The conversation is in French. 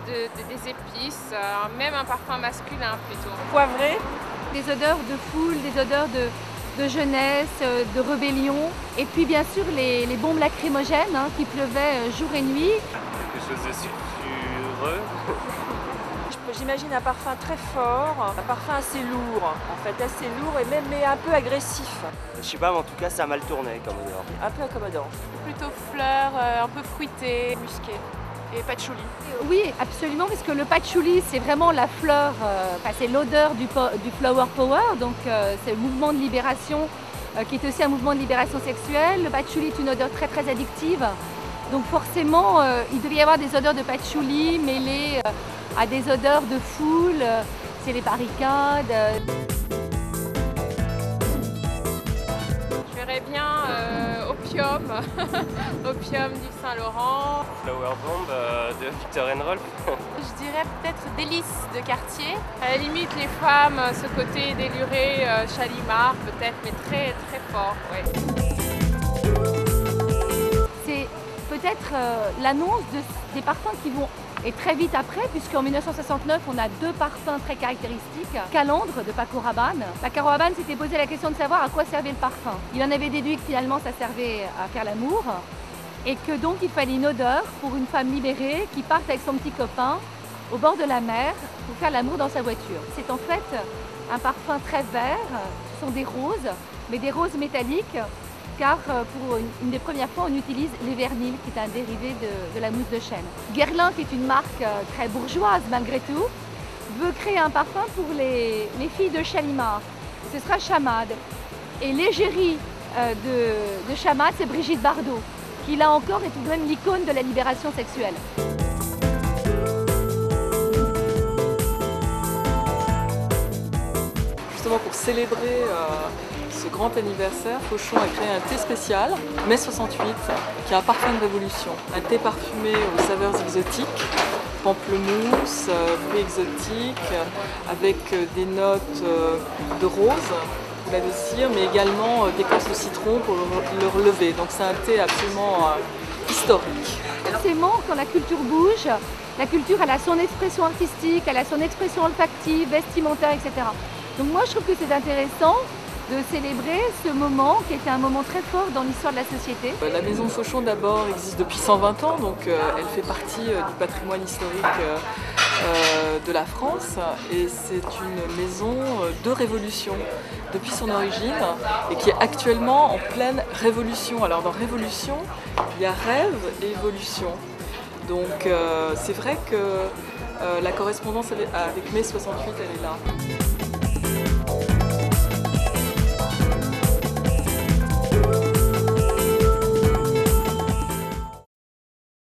des épices, même un parfum masculin plutôt. Poivré. Des odeurs de foule, des odeurs de jeunesse, de rébellion. Et puis bien sûr les bombes lacrymogènes qui pleuvaient jour et nuit. Quelque chose de sulfureux. J'imagine un parfum très fort, un parfum assez lourd, en fait, assez lourd et même mais un peu agressif. Je sais pas, mais en tout cas ça a mal tourné comme odeur. Un peu accommodant. Plutôt fleurs, un peu fruitées, musquées et patchouli. Oui, absolument, parce que le patchouli, c'est vraiment la fleur, c'est l'odeur du flower power, donc c'est le mouvement de libération qui est aussi un mouvement de libération sexuelle. Le patchouli est une odeur très très addictive, donc forcément il devait y avoir des odeurs de patchouli mêlées à des odeurs de foule, c'est les barricades. Je verrais bien Opium, Opium du Saint-Laurent. Flower Bomb de Viktor & Rolf. Je dirais peut-être Délices de Cartier. À la limite les femmes, ce côté déluré, Chalimard peut-être, mais très très fort. Ouais. C'est peut-être l'annonce des parfums qui vont, et très vite après, puisqu'en 1969 on a deux parfums très caractéristiques. Calandre de Paco Rabanne. Paco Rabanne s'était posé la question de savoir à quoi servait le parfum. Il en avait déduit que finalement ça servait à faire l'amour et que donc il fallait une odeur pour une femme libérée qui parte avec son petit copain au bord de la mer pour faire l'amour dans sa voiture. C'est en fait un parfum très vert, ce sont des roses, mais des roses métalliques, car pour une des premières fois on utilise l'évernil qui est un dérivé de la mousse de chêne. Guerlain, qui est une marque très bourgeoise malgré tout, veut créer un parfum pour les filles de Chalimard. Ce sera Chamade. Et l'égérie de Chamade, c'est Brigitte Bardot, qui là encore est tout de même l'icône de la libération sexuelle. Justement pour célébrer ce grand anniversaire, Fauchon a créé un thé spécial, mai 68, qui est un parfum de révolution. Un thé parfumé aux saveurs exotiques, pamplemousse, fruits exotiques, avec des notes de rose pour l'adoucir, mais également d'écorce de citron pour le relever. Donc c'est un thé absolument historique. Forcément, quand la culture bouge, la culture elle a son expression artistique, elle a son expression olfactive, vestimentaire, etc. Donc moi je trouve que c'est intéressant de célébrer ce moment qui était un moment très fort dans l'histoire de la société. La maison Fauchon d'abord existe depuis 120 ans, donc elle fait partie du patrimoine historique de la France et c'est une maison de révolution depuis son origine et qui est actuellement en pleine révolution. Alors dans révolution, il y a rêve et évolution. Donc c'est vrai que la correspondance avec mai 68 elle est là.